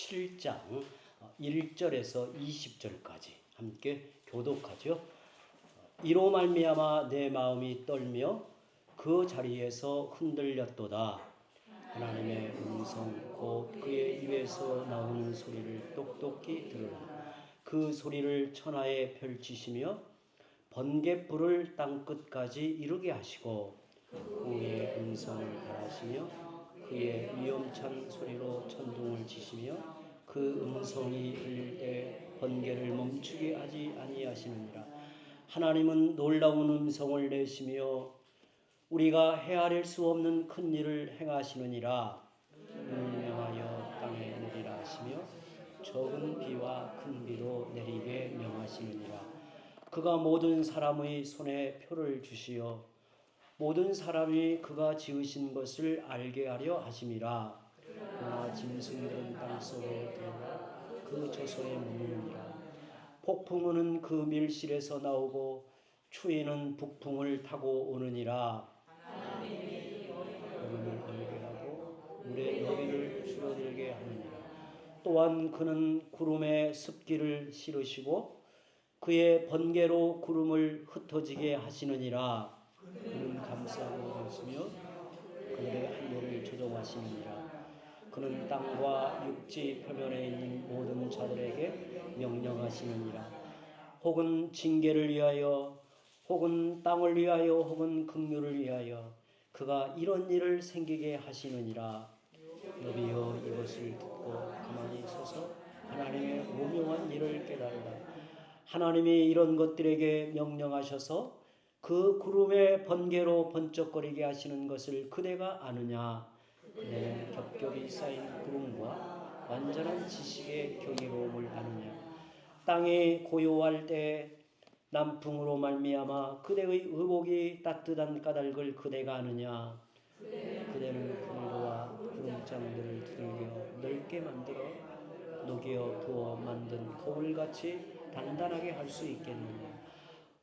37장 1절에서 20절까지 함께 교독하죠. 이로 말미암아 내 마음이 떨며 그 자리에서 흔들렸도다. 하나님의 음성 곧 그의 입에서 나오는 소리를 똑똑히 들으라. 그 소리를 천하에 펼치시며 번갯불을 땅끝까지 이르게 하시고 그의 음성을 바라시며 그의 위엄찬 소리로 천둥을 치시며 그 음성이 들릴 때 번개를 멈추게 하지 아니하시느니라. 하나님은 놀라운 음성을 내시며 우리가 헤아릴 수 없는 큰 일을 행하시느니라. 눈을 명하여 땅에 내리라 하시며 적은 비와 큰 비도 내리게 명하시느니라. 그가 모든 사람의 손에 표를 주시어 모든 사람이 그가 지으신 것을 알게 하려 하심이라. 그러나 짐승들은 땅속에 들어가 그 저소에 머무느니라. 폭풍우는 그 밀실에서 나오고 추위는 북풍을 타고 오느니라. 얼음을 얼게 하고 물의 너비를 줄어들게 하느니라. 또한 그는 구름에 습기를 실으시고 그의 번개로 구름을 흩어지게 하시느니라. 그는 감싸고 계시며 그들의 하늘을 조종하시느니라. 그는 땅과 육지 표면에 있는 모든 자들에게 명령하시느니라. 혹은 징계를 위하여 혹은 땅을 위하여 혹은 긍휼을 위하여 그가 이런 일을 생기게 하시느니라. 너비여 이것을 듣고 가만히 서서 하나님의 오묘한 일을 깨달으라. 하나님이 이런 것들에게 명령하셔서 그 구름의 번개로 번쩍거리게 하시는 것을 그대가 아느냐. 그대는 겹겹이 쌓인 구름과 완전한 지식의 경이로움을 아느냐. 땅이 고요할 때 남풍으로 말미암아 그대의 의복이 따뜻한 까닭을 그대가 아느냐. 그대는 불로와 구름장들을 두들겨 넓게 만들어 녹여 부어 만든 거울같이 단단하게 할 수 있겠느냐.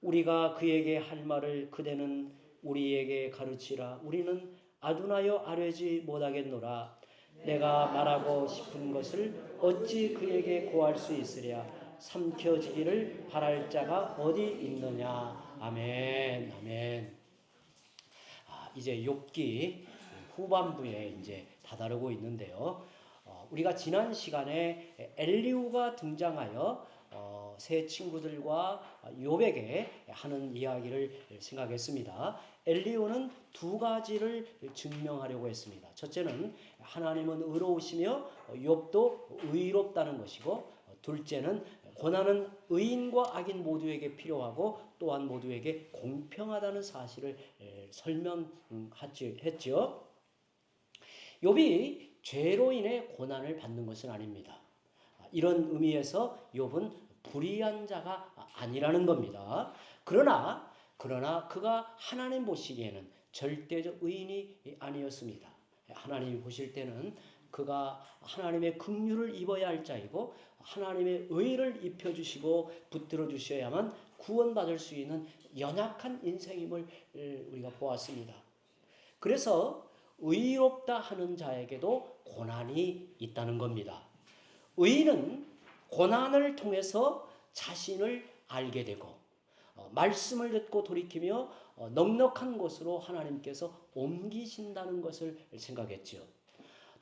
우리가 그에게 할 말을 그대는 우리에게 가르치라. 우리는 아둔하여 아뢰지 못하겠노라. 내가 말하고 싶은 것을 어찌 그에게 고할 수 있으랴. 삼켜지기를 바랄 자가 어디 있느냐. 아멘. 아멘. 이제 욥기 후반부에 이제 다다르고 있는데요. 우리가 지난 시간에 엘리후가 등장하여 세 친구들과 욥에게 하는 이야기를 생각했습니다. 엘리후는 두 가지를 증명하려고 했습니다. 첫째는 하나님은 의로우시며 욥도 의롭다는 것이고, 둘째는 고난은 의인과 악인 모두에게 필요하고 또한 모두에게 공평하다는 사실을 설명했죠. 욥이 죄로 인해 고난을 받는 것은 아닙니다. 이런 의미에서 욥은 불의한 자가 아니라는 겁니다. 그러나 그가 하나님 보시기에는 절대적 의인이 아니었습니다. 하나님이 보실 때는 그가 하나님의 긍휼을 입어야 할 자이고 하나님의 의를 입혀주시고 붙들어 주셔야만 구원받을 수 있는 연약한 인생임을 우리가 보았습니다. 그래서 의롭다 하는 자에게도 고난이 있다는 겁니다. 의인은 고난을 통해서 자신을 알게 되고 말씀을 듣고 돌이키며 넉넉한 곳으로 하나님께서 옮기신다는 것을 생각했죠.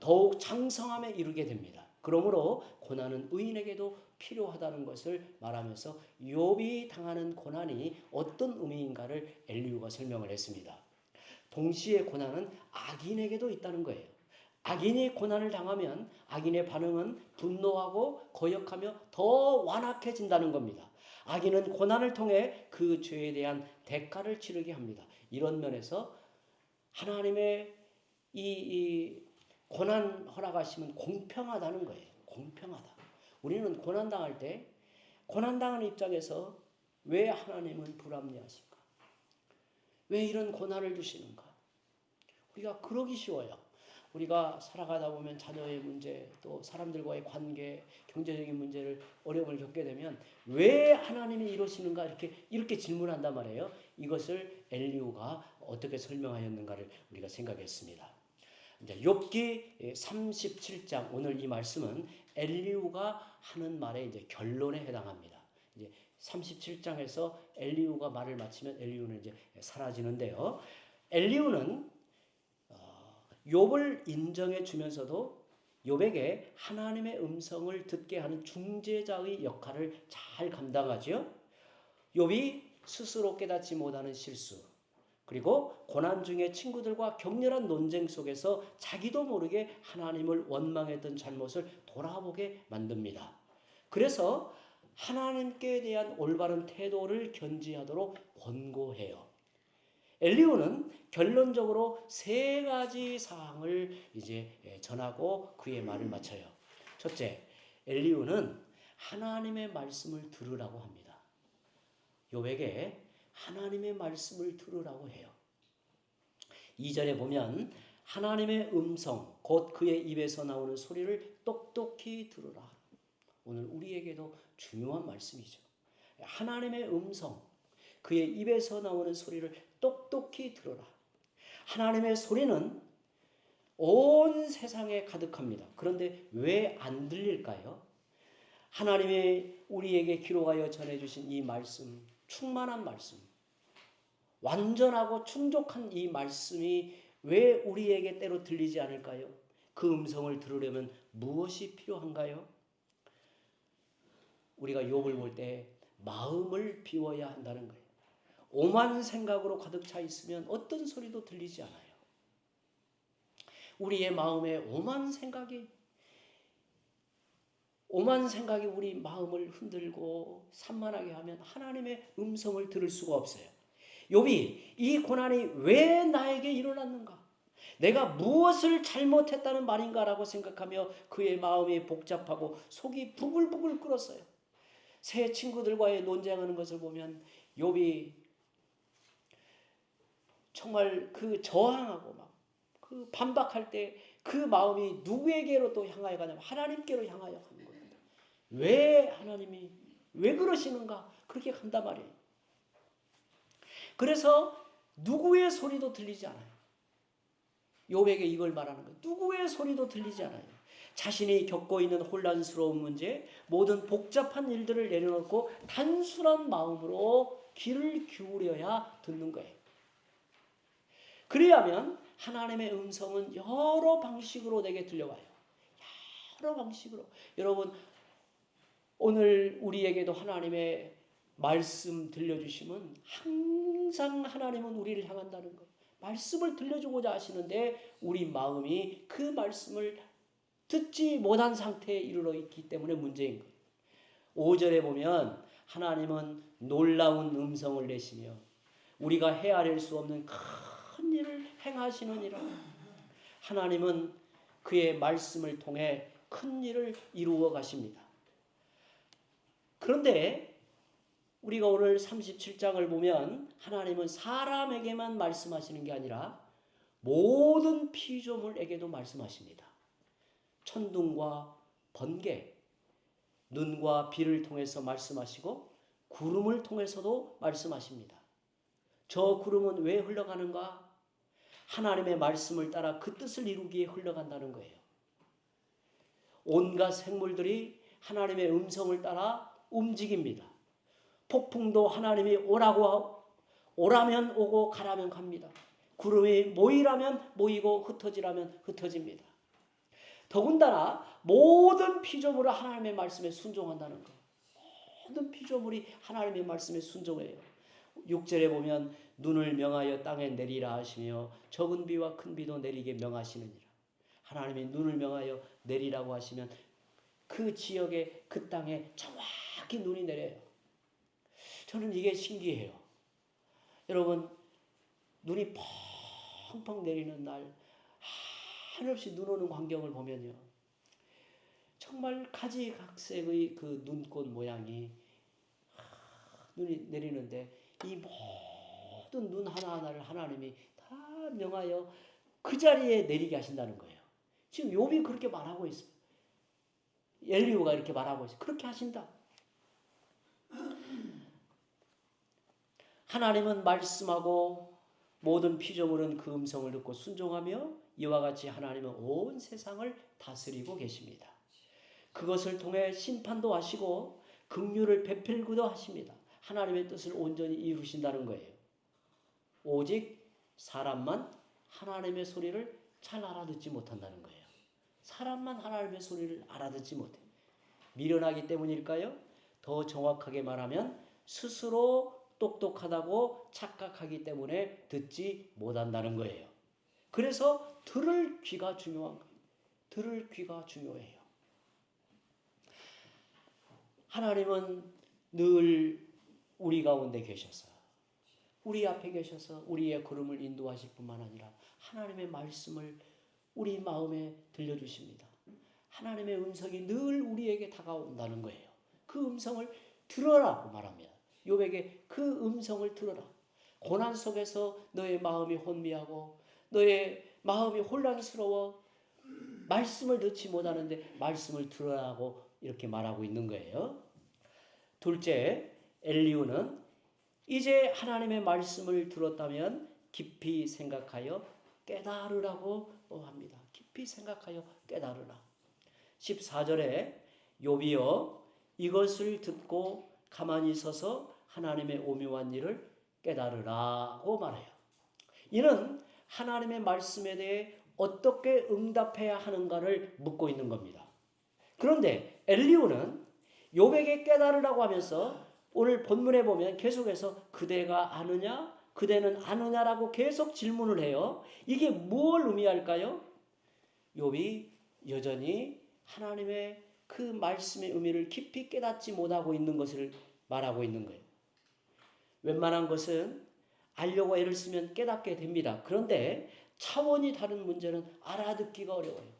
더욱 장성함에 이르게 됩니다. 그러므로 고난은 의인에게도 필요하다는 것을 말하면서 욥이 당하는 고난이 어떤 의미인가를 엘리후가 설명을 했습니다. 동시에 고난은 악인에게도 있다는 거예요. 악인이 고난을 당하면 악인의 반응은 분노하고 거역하며 더 완악해진다는 겁니다. 악인은 고난을 통해 그 죄에 대한 대가를 치르게 합니다. 이런 면에서 하나님의 이 고난 허락하시면 공평하다는 거예요. 공평하다. 우리는 고난당할 때 고난당하는 입장에서 왜 하나님은 불합리하실까? 왜 이런 고난을 주시는가? 우리가 그러기 쉬워요. 우리가 살아가다 보면 자녀의 문제, 또 사람들과의 관계, 경제적인 문제를 어려움을 겪게 되면 왜 하나님이 이러시는가 이렇게 질문한단 말이에요. 이것을 엘리후가 어떻게 설명하였는가를 우리가 생각했습니다. 이제 욥기 37장 오늘 이 말씀은 엘리후가 하는 말의 이제 결론에 해당합니다. 이제 37장에서 엘리후가 말을 마치면 엘리후는 이제 사라지는데요. 엘리후는 욥을 인정해 주면서도 욥에게 하나님의 음성을 듣게 하는 중재자의 역할을 잘 감당하죠. 욥이 스스로 깨닫지 못하는 실수, 그리고 고난 중에 친구들과 격렬한 논쟁 속에서 자기도 모르게 하나님을 원망했던 잘못을 돌아보게 만듭니다. 그래서 하나님께 대한 올바른 태도를 견지하도록 권고해요. 엘리후는 결론적으로 세 가지 사항을 이제 전하고 그의 말을 마쳐요. 첫째, 엘리후는 하나님의 말씀을 들으라고 합니다. 욥에게 하나님의 말씀을 들으라고 해요. 2절에 보면 하나님의 음성, 곧 그의 입에서 나오는 소리를 똑똑히 들으라. 오늘 우리에게도 중요한 말씀이죠. 하나님의 음성, 그의 입에서 나오는 소리를 똑똑히 들어라. 하나님의 소리는 온 세상에 가득합니다. 그런데 왜 안 들릴까요? 하나님이 우리에게 기록하여 전해주신 이 말씀, 충만한 말씀, 완전하고 충족한 이 말씀이 왜 우리에게 때로 들리지 않을까요? 그 음성을 들으려면 무엇이 필요한가요? 우리가 욥을 볼 때 마음을 비워야 한다는 거예요. 오만 생각으로 가득 차 있으면 어떤 소리도 들리지 않아요. 우리의 마음에 오만 생각이 우리 마음을 흔들고 산만하게 하면 하나님의 음성을 들을 수가 없어요. 욥이 이 고난이 왜 나에게 일어났는가? 내가 무엇을 잘못했다는 말인가라고 생각하며 그의 마음이 복잡하고 속이 부글부글 끓었어요. 새 친구들과의 논쟁하는 것을 보면 욥이 정말 그 저항하고 막 그 반박할 때 그 마음이 누구에게로 또 향하여 가냐면 하나님께로 향하여 가는 겁니다. 왜 하나님이 왜 그러시는가? 그렇게 간단 말이에요. 그래서 누구의 소리도 들리지 않아요. 욥에게 이걸 말하는 거예요. 누구의 소리도 들리지 않아요. 자신이 겪고 있는 혼란스러운 문제, 모든 복잡한 일들을 내려놓고 단순한 마음으로 귀를 기울여야 듣는 거예요. 그래야면 하나님의 음성은 여러 방식으로 내게 들려와요. 여러 방식으로. 여러분, 오늘 우리에게도 하나님의 말씀 들려주시면 항상 하나님은 우리를 향한다는 거예요. 말씀을 들려주고자 하시는데 우리 마음이 그 말씀을 듣지 못한 상태에 이르러 있기 때문에 문제인 거예요. 5절에 보면 하나님은 놀라운 음성을 내시며 우리가 헤아릴 수 없는 큰 일을 행하시느니라. 하나님은 그의 말씀을 통해 큰 일을 이루어 가십니다. 그런데 우리가 오늘 37장을 보면 하나님은 사람에게만 말씀하시는 게 아니라 모든 피조물에게도 말씀하십니다. 천둥과 번개, 눈과 비를 통해서 말씀하시고 구름을 통해서도 말씀하십니다. 저 구름은 왜 흘러가는가? 하나님의 말씀을 따라 그 뜻을 이루기 위해 흘러간다는 거예요. 온갖 생물들이 하나님의 음성을 따라 움직입니다. 폭풍도 하나님이 오라면 오고 가라면 갑니다. 구름이 모이라면 모이고 흩어지라면 흩어집니다. 더군다나 모든 피조물은 하나님의 말씀에 순종한다는 것. 모든 피조물이 하나님의 말씀에 순종해요. 6절에 보면 눈을 명하여 땅에 내리라 하시며 적은 비와 큰 비도 내리게 명하시느니라. 하나님이 눈을 명하여 내리라고 하시면 그 지역에 그 땅에 정확히 눈이 내려요. 저는 이게 신기해요. 여러분, 눈이 펑펑 내리는 날 한없이 눈 오는 광경을 보면요, 정말 가지각색의 그 눈꽃 모양이 눈이 내리는데 이 모든 눈 하나하나를 하나님이 다 명하여 그 자리에 내리게 하신다는 거예요. 지금 욥이 그렇게 말하고 있어요. 엘리후가 이렇게 말하고 있어요. 그렇게 하신다. 하나님은 말씀하고 모든 피조물은 그 음성을 듣고 순종하며 이와 같이 하나님은 온 세상을 다스리고 계십니다. 그것을 통해 심판도 하시고 긍휼을 베풀기도 하십니다. 하나님의 뜻을 온전히 이루신다는 거예요. 오직 사람만 하나님의 소리를 잘 알아듣지 못한다는 거예요. 사람만 하나님의 소리를 알아듣지 못해. 미련하기 때문일까요? 더 정확하게 말하면 스스로 똑똑하다고 착각하기 때문에 듣지 못한다는 거예요. 그래서 들을 귀가 중요한 거예요. 들을 귀가 중요해요. 하나님은 늘 우리 가운데 계셔서 우리 앞에 계셔서 우리의 걸음을 인도하실 뿐만 아니라 하나님의 말씀을 우리 마음에 들려주십니다. 하나님의 음성이 늘 우리에게 다가온다는 거예요. 그 음성을 들어라고 말합니다. 욥에게 그 음성을 들어라. 고난 속에서 너의 마음이 혼미하고 너의 마음이 혼란스러워 말씀을 듣지 못하는데 말씀을 들으라고 이렇게 말하고 있는 거예요. 둘째, 엘리후는 이제 하나님의 말씀을 들었다면 깊이 생각하여 깨달으라고 합니다. 깊이 생각하여 깨달으라. 14절에 욥이여 이것을 듣고 가만히 서서 하나님의 오묘한 일을 깨달으라고 말해요. 이는 하나님의 말씀에 대해 어떻게 응답해야 하는가를 묻고 있는 겁니다. 그런데 엘리후는 욥에게 깨달으라고 하면서 오늘 본문에 보면 계속해서 그대가 아느냐? 그대는 아느냐라고 계속 질문을 해요. 이게 뭘 의미할까요? 욥이 여전히 하나님의 그 말씀의 의미를 깊이 깨닫지 못하고 있는 것을 말하고 있는 거예요. 웬만한 것은 알려고 애를 쓰면 깨닫게 됩니다. 그런데 차원이 다른 문제는 알아듣기가 어려워요.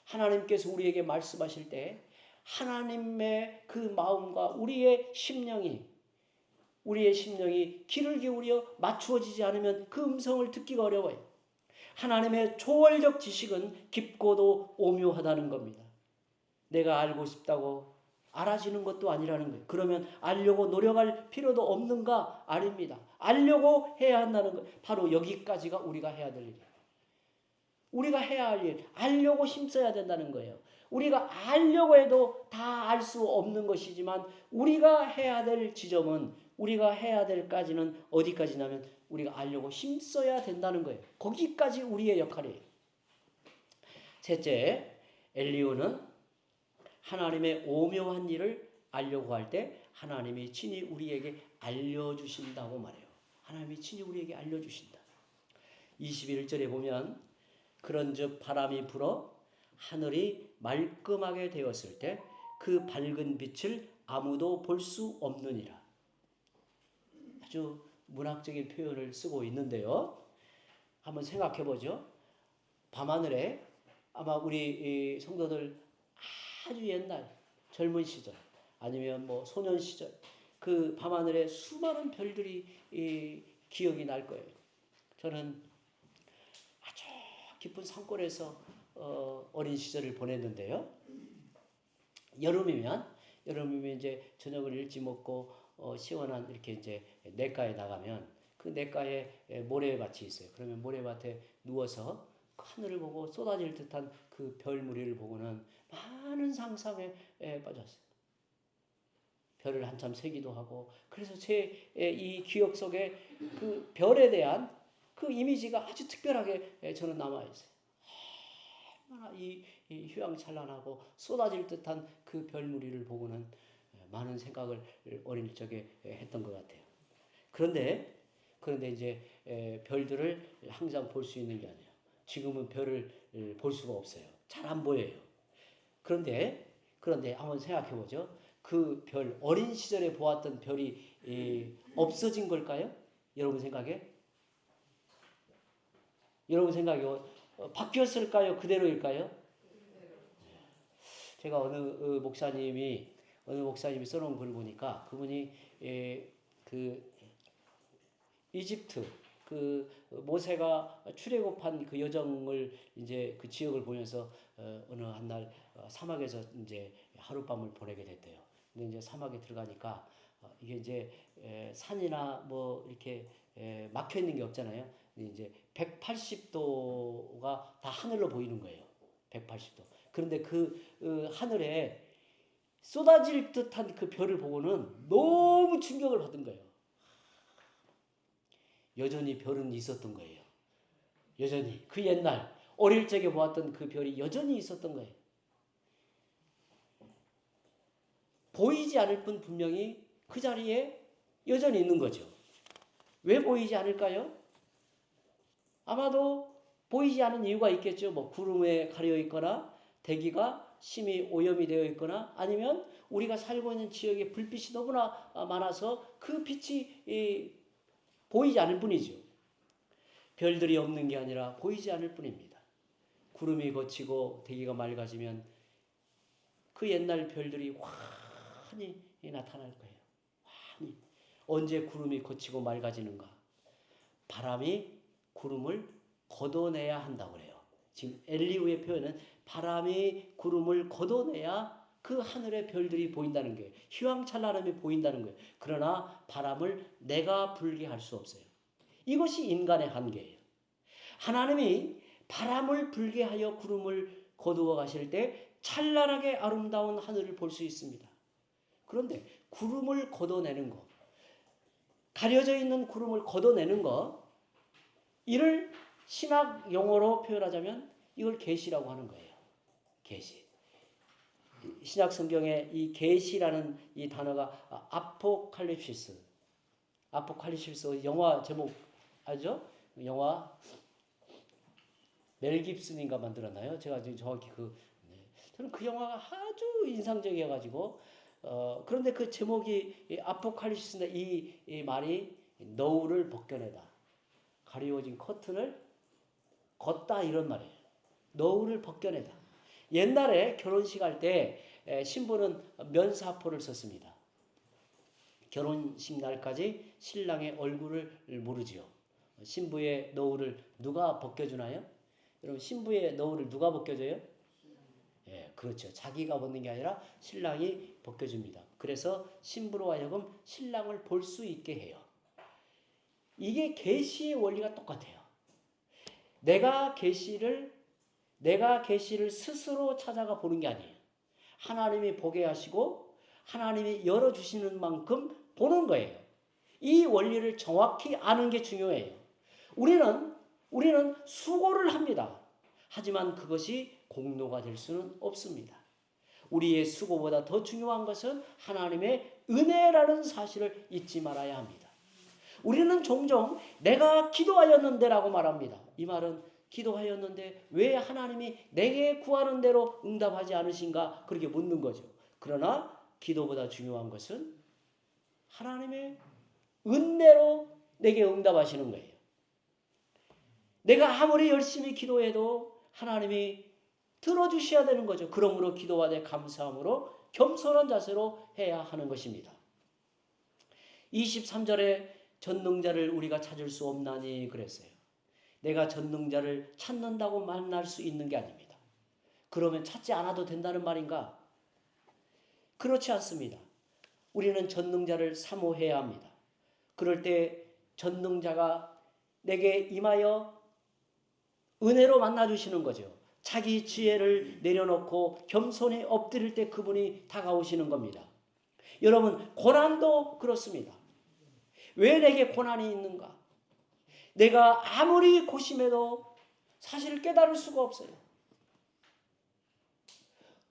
하나님께서 우리에게 말씀하실 때 하나님의 그 마음과 우리의 심령이 귀를 기울여 맞추어지지 않으면 그 음성을 듣기가 어려워요. 하나님의 초월적 지식은 깊고도 오묘하다는 겁니다. 내가 알고 싶다고 알아지는 것도 아니라는 거예요. 그러면 알려고 노력할 필요도 없는가? 아닙니다. 알려고 해야 한다는 것. 바로 여기까지가 우리가 해야 될 일이에요. 우리가 해야 할 일, 알려고 힘써야 된다는 거예요. 우리가 알려고 해도 다 알 수 없는 것이지만 우리가 해야 될 지점은 우리가 해야 될까지는 어디까지냐면 우리가 알려고 힘써야 된다는 거예요. 거기까지 우리의 역할이에요. 셋째, 엘리후는 하나님의 오묘한 일을 알려고 할 때 하나님이 친히 우리에게 알려주신다고 말해요. 하나님이 친히 우리에게 알려주신다. 21절에 보면 그런즉 바람이 불어 하늘이 말끔하게 되었을 때 그 밝은 빛을 아무도 볼 수 없느니라. 아주 문학적인 표현을 쓰고 있는데요. 한번 생각해 보죠. 밤하늘에 아마 우리 성도들 아주 옛날 젊은 시절 아니면 뭐 소년 시절 그 밤하늘에 수많은 별들이 기억이 날 거예요. 저는 아주 깊은 산골에서 어린 시절을 보냈는데요. 여름이면 이제 저녁을 일찍 먹고 시원한 이렇게 이제 냇가에 나가면 그 냇가에 모래밭이 있어요. 그러면 모래밭에 누워서 하늘을 보고 쏟아질 듯한 그 별무리를 보고는 많은 상상에 빠졌어요. 별을 한참 세기도 하고 그래서 제 이 기억 속에 그 별에 대한 그 이미지가 아주 특별하게 저는 남아있어요. 얼마나 이 휘황찬란하고 쏟아질 듯한 그 별무리를 보고는 많은 생각을 어릴 적에 했던 것 같아요. 그런데 이제 별들을 항상 볼 수 있는 게 아니에요. 지금은 별을 볼 수가 없어요. 잘 안 보여요. 그런데 한번 생각해 보죠. 그 별, 어린 시절에 보았던 별이 없어진 걸까요? 여러분 생각에? 바뀌었을까요? 그대로일까요? 제가 어느 목사님이 써놓은 글을 보니까 그분이 그 이집트 그 모세가 출애굽한 그 여정을 이제 그 지역을 보면서 어느 한 날 사막에서 이제 하룻밤을 보내게 됐대요. 근데 이제 사막에 들어가니까 이게 이제 산이나 뭐 이렇게 막혀 있는 게 없잖아요. 근데 이제 180도가 다 하늘로 보이는 거예요. 180도. 그런데 하늘에 쏟아질 듯한 그 별을 보고는 너무 충격을 받은 거예요. 여전히 별은 있었던 거예요. 여전히 그 옛날 어릴 적에 보았던 그 별이 여전히 있었던 거예요. 보이지 않을 뿐 분명히 그 자리에 여전히 있는 거죠. 왜 보이지 않을까요? 아마도 보이지 않은 이유가 있겠죠. 뭐 구름에 가려 있거나 대기가 심히 오염이 되어 있거나 아니면 우리가 살고 있는 지역에 불빛이 너무나 많아서 그 빛이 보이지 않을 뿐이죠. 별들이 없는 게 아니라 보이지 않을 뿐입니다. 구름이 걷히고 대기가 맑아지면 그 옛날 별들이 환히 나타날 거예요. 환히. 언제 구름이 걷히고 맑아지는가? 바람이 구름을 걷어내야 한다고 그래요. 지금 엘리후의 표현은 바람이 구름을 걷어내야 그 하늘의 별들이 보인다는 거예요. 휘황찬란함이 보인다는 거예요. 그러나 바람을 내가 불게 할 수 없어요. 이것이 인간의 한계예요. 하나님이 바람을 불게 하여 구름을 거두어 가실 때 찬란하게 아름다운 하늘을 볼 수 있습니다. 그런데 구름을 걷어내는 것, 가려져 있는 구름을 걷어내는 것, 이를 신학 용어로 표현하자면 이걸 계시라고 하는 거예요. 계시. 신약 성경에 이 계시라는 이 단어가 아포칼립시스. 아포칼립시스 영화 제목 알죠? 영화 멜 깁슨인가 만들었나요? 제가 지금 정확히 저는 그 영화가 아주 인상적이어가지고 그런데 그 제목이 아포칼립시스인데 이 말이 너울을 벗겨내다. 가리워진 커튼을 걷다 이런 말이에요. 너울을 벗겨내다. 옛날에 결혼식 할 때 신부는 면사포를 썼습니다. 결혼식 날까지 신랑의 얼굴을 모르지요. 신부의 너울을 누가 벗겨주나요? 여러분 신부의 너울을 누가 벗겨줘요? 예, 그렇죠. 자기가 벗는 게 아니라 신랑이 벗겨줍니다. 그래서 신부로 하여금 신랑을 볼 수 있게 해요. 이게 계시의 원리가 똑같아요. 내가 계시를 스스로 찾아가 보는 게 아니에요. 하나님이 보게 하시고 하나님이 열어주시는 만큼 보는 거예요. 이 원리를 정확히 아는 게 중요해요. 우리는 수고를 합니다. 하지만 그것이 공로가 될 수는 없습니다. 우리의 수고보다 더 중요한 것은 하나님의 은혜라는 사실을 잊지 말아야 합니다. 우리는 종종 내가 기도하였는데라고 말합니다. 이 말은 기도하였는데 왜 하나님이 내게 구하는 대로 응답하지 않으신가 그렇게 묻는 거죠. 그러나 기도보다 중요한 것은 하나님의 은혜로 내게 응답하시는 거예요. 내가 아무리 열심히 기도해도 하나님이 들어주셔야 되는 거죠. 그러므로 기도와 내 감사함으로 겸손한 자세로 해야 하는 것입니다. 23절에 전능자를 우리가 찾을 수 없나니 그랬어요. 내가 전능자를 찾는다고 만날 수 있는 게 아닙니다. 그러면 찾지 않아도 된다는 말인가? 그렇지 않습니다. 우리는 전능자를 사모해야 합니다. 그럴 때 전능자가 내게 임하여 은혜로 만나주시는 거죠. 자기 지혜를 내려놓고 겸손히 엎드릴 때 그분이 다가오시는 겁니다. 여러분 고난도 그렇습니다. 왜 내게 고난이 있는가? 내가 아무리 고심해도 사실을 깨달을 수가 없어요.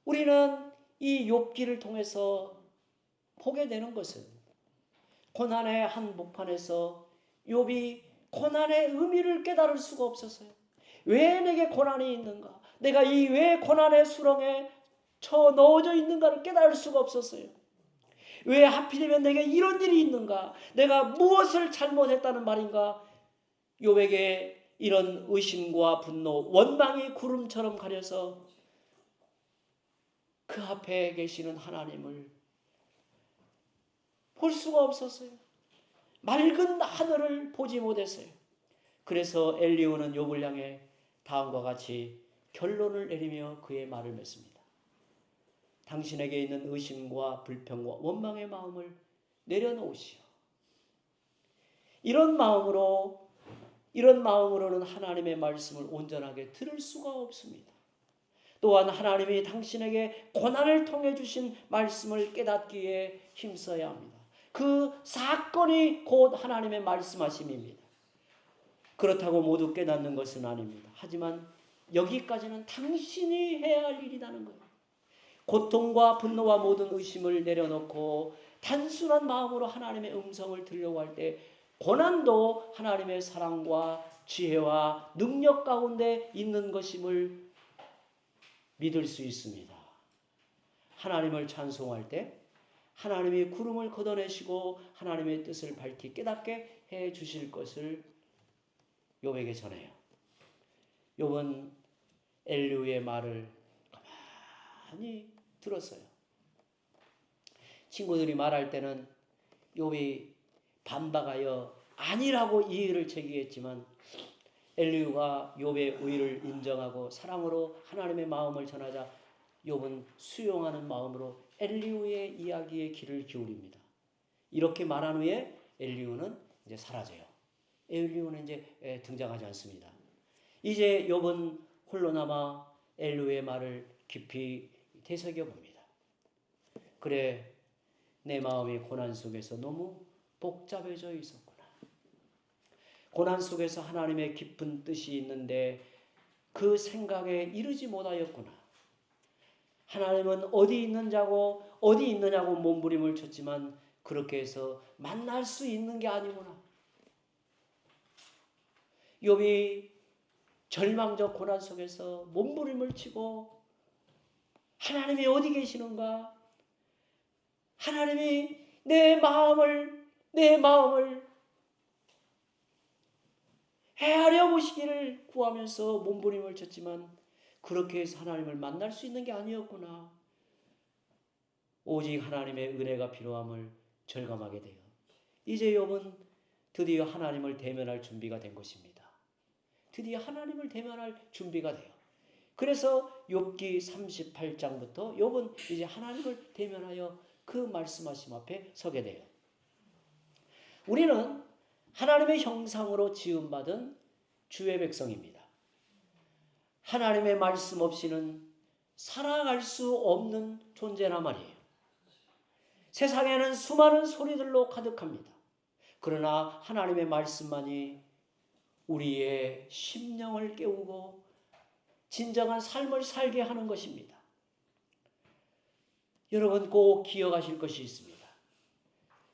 우리는 이 욥기를 통해서 보게 되는 것은 고난의 한복판에서 욥이 고난의 의미를 깨달을 수가 없었어요. 왜 내게 고난이 있는가? 내가 이 왜 고난의 수렁에 처 넣어져 있는가를 깨달을 수가 없었어요. 왜 하필이면 내게 이런 일이 있는가? 내가 무엇을 잘못했다는 말인가? 욥에게 이런 의심과 분노, 원망이 구름처럼 가려서 그 앞에 계시는 하나님을 볼 수가 없었어요. 맑은 하늘을 보지 못했어요. 그래서 엘리후는 욥을 향해 다음과 같이 결론을 내리며 그의 말을 맺습니다. 당신에게 있는 의심과 불평과 원망의 마음을 내려놓으시오. 이런 마음으로는 하나님의 말씀을 온전하게 들을 수가 없습니다. 또한 하나님이 당신에게 고난을 통해 주신 말씀을 깨닫기에 힘써야 합니다. 그 사건이 곧 하나님의 말씀하심입니다. 그렇다고 모두 깨닫는 것은 아닙니다. 하지만 여기까지는 당신이 해야 할 일이라는 거예요. 고통과 분노와 모든 의심을 내려놓고 단순한 마음으로 하나님의 음성을 들으려고 할 때 고난도 하나님의 사랑과 지혜와 능력 가운데 있는 것임을 믿을 수 있습니다. 하나님을 찬송할 때 하나님이 구름을 걷어내시고 하나님의 뜻을 밝히 깨닫게 해 주실 것을 욥에게 전해요. 욥은 엘리후의 말을 가만히 들었어요. 친구들이 말할 때는 욥이 반박하여 아니라고 이의를 제기했지만 엘리후가 욥의 의를 인정하고 사랑으로 하나님의 마음을 전하자 욥은 수용하는 마음으로 엘리후의 이야기에 귀를 기울입니다. 이렇게 말한 후에 엘리후는 이제 사라져요. 엘리후는 이제 등장하지 않습니다. 이제 욥은 홀로 남아 엘리후의 말을 깊이 되새겨 봅니다. 그래, 내 마음이 고난 속에서 너무 복잡해져 있었구나. 고난 속에서 하나님의 깊은 뜻이 있는데 그 생각에 이르지 못하였구나. 하나님은 어디 있느냐고 몸부림을 쳤지만 그렇게 해서 만날 수 있는 게 아니구나. 욥이 절망적 고난 속에서 몸부림을 치고 하나님이 어디 계시는가? 하나님이 내 마음을 헤아려 보시기를 구하면서 몸부림을 쳤지만 그렇게 해서 하나님을 만날 수 있는 게 아니었구나. 오직 하나님의 은혜가 필요함을 절감하게 돼요. 이제 욥은 드디어 하나님을 대면할 준비가 된 것입니다. 드디어 하나님을 대면할 준비가 돼요. 그래서 욥기 38장부터 욥은 이제 하나님을 대면하여 그 말씀하심 앞에 서게 돼요. 우리는 하나님의 형상으로 지음받은 주의 백성입니다. 하나님의 말씀 없이는 살아갈 수 없는 존재란 말이에요. 세상에는 수많은 소리들로 가득합니다. 그러나 하나님의 말씀만이 우리의 심령을 깨우고 진정한 삶을 살게 하는 것입니다. 여러분 꼭 기억하실 것이 있습니다.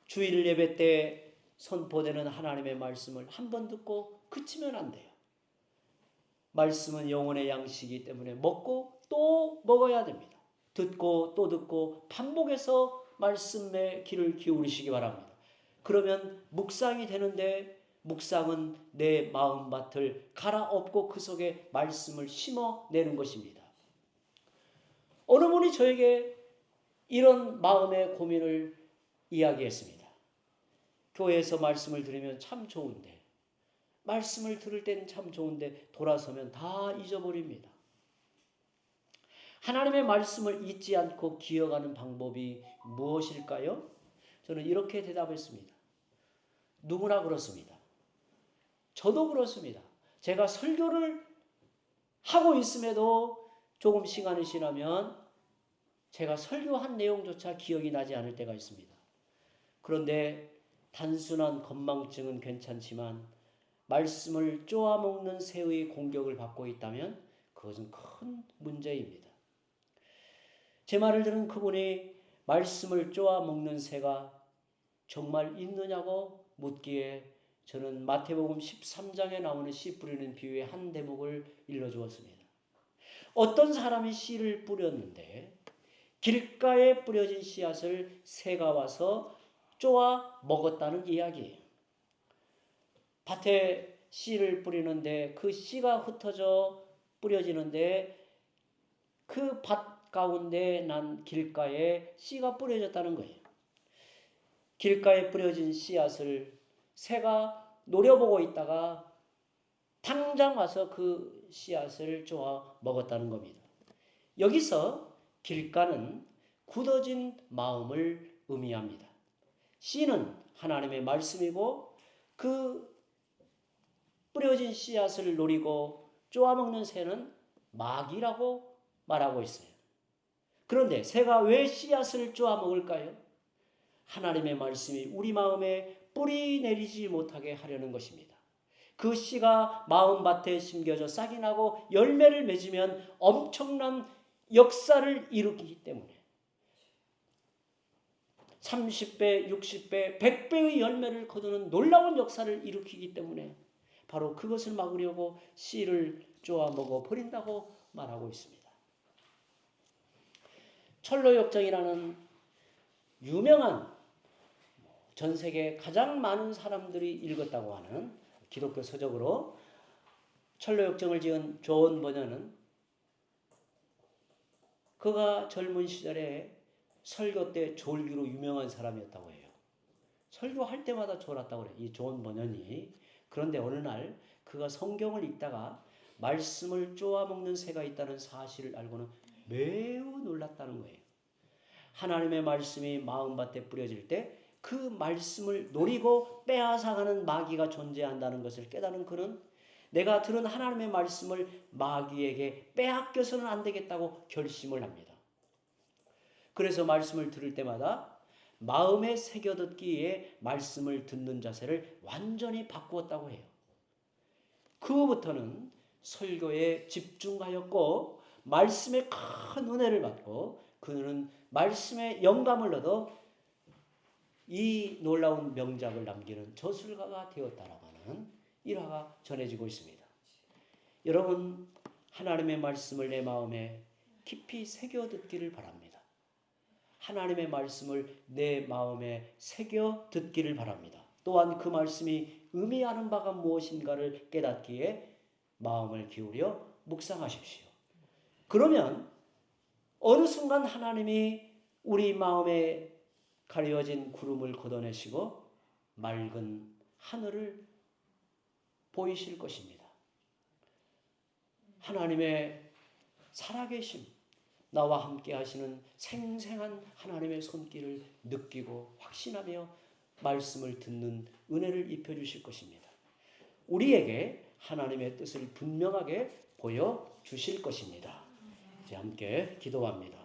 주일 예배 때 선포되는 하나님의 말씀을 한 번 듣고 그치면 안 돼요. 말씀은 영혼의 양식이기 때문에 먹고 또 먹어야 됩니다. 듣고 또 듣고 반복해서 말씀에 귀를 기울이시기 바랍니다. 그러면 묵상이 되는데 묵상은 내 마음밭을 갈아엎고 그 속에 말씀을 심어내는 것입니다. 어느 분이 저에게 이런 마음의 고민을 이야기했습니다. 교회에서 말씀을 들으면 참 좋은데 말씀을 들을 때는 참 좋은데 돌아서면 다 잊어버립니다. 하나님의 말씀을 잊지 않고 기억하는 방법이 무엇일까요? 저는 이렇게 대답했습니다. 누구나 그렇습니다. 저도 그렇습니다. 제가 설교를 하고 있음에도 조금 시간이 지나면 제가 설교한 내용조차 기억이 나지 않을 때가 있습니다. 그런데 단순한 건망증은 괜찮지만 말씀을 쪼아먹는 새의 공격을 받고 있다면 그것은 큰 문제입니다. 제 말을 들은 그분이 말씀을 쪼아먹는 새가 정말 있느냐고 묻기에 저는 마태복음 13장에 나오는 씨 뿌리는 비유의 한 대목을 일러주었습니다. 어떤 사람이 씨를 뿌렸는데 길가에 뿌려진 씨앗을 새가 와서 쪼아 먹었다는 이야기예요. 밭에 씨를 뿌리는데 그 씨가 흩어져 뿌려지는데 그 밭 가운데 난 길가에 씨가 뿌려졌다는 거예요. 길가에 뿌려진 씨앗을 새가 노려보고 있다가 당장 와서 그 씨앗을 쪼아 먹었다는 겁니다. 여기서 길가는 굳어진 마음을 의미합니다. 씨는 하나님의 말씀이고 그 뿌려진 씨앗을 노리고 쪼아먹는 새는 마귀라고 말하고 있어요. 그런데 새가 왜 씨앗을 쪼아 먹을까요? 하나님의 말씀이 우리 마음에 뿌리 내리지 못하게 하려는 것입니다. 그 씨가 마음밭에 심겨져 싹이 나고 열매를 맺으면 엄청난 역사를 일으키기 때문에 30배, 60배, 100배의 열매를 거두는 놀라운 역사를 일으키기 때문에 바로 그것을 막으려고 씨를 쪼아 먹어 버린다고 말하고 있습니다. 철로역정이라는 유명한 전 세계 가장 많은 사람들이 읽었다고 하는 기독교 서적으로 철로역정을 지은 존 버녀는 그가 젊은 시절에 설교 때 졸기로 유명한 사람이었다고 해요. 설교할 때마다 졸았다고 그래요. 이 존 버녀니. 그런데 어느 날 그가 성경을 읽다가 말씀을 쪼아먹는 새가 있다는 사실을 알고는 매우 놀랐다는 거예요. 하나님의 말씀이 마음밭에 뿌려질 때 그 말씀을 노리고 빼앗아가는 마귀가 존재한다는 것을 깨달은 그는 내가 들은 하나님의 말씀을 마귀에게 빼앗겨서는 안 되겠다고 결심을 합니다. 그래서 말씀을 들을 때마다 마음에 새겨듣기에 말씀을 듣는 자세를 완전히 바꾸었다고 해요. 그 후부터는 설교에 집중하였고 말씀에 큰 은혜를 받고 그는 말씀에 영감을 얻어 이 놀라운 명작을 남기는 저술가가 되었다라고 하는 일화가 전해지고 있습니다. 여러분, 하나님의 말씀을 내 마음에 깊이 새겨 듣기를 바랍니다. 하나님의 말씀을 내 마음에 새겨 듣기를 바랍니다. 또한 그 말씀이 의미하는 바가 무엇인가를 깨닫기에 마음을 기울여 묵상하십시오. 그러면 어느 순간 하나님이 우리 마음에 가려진 구름을 걷어내시고 맑은 하늘을 보이실 것입니다. 하나님의 살아계심, 나와 함께 하시는 생생한 하나님의 손길을 느끼고 확신하며 말씀을 듣는 은혜를 입혀주실 것입니다. 우리에게 하나님의 뜻을 분명하게 보여주실 것입니다. 이제 함께 기도합니다.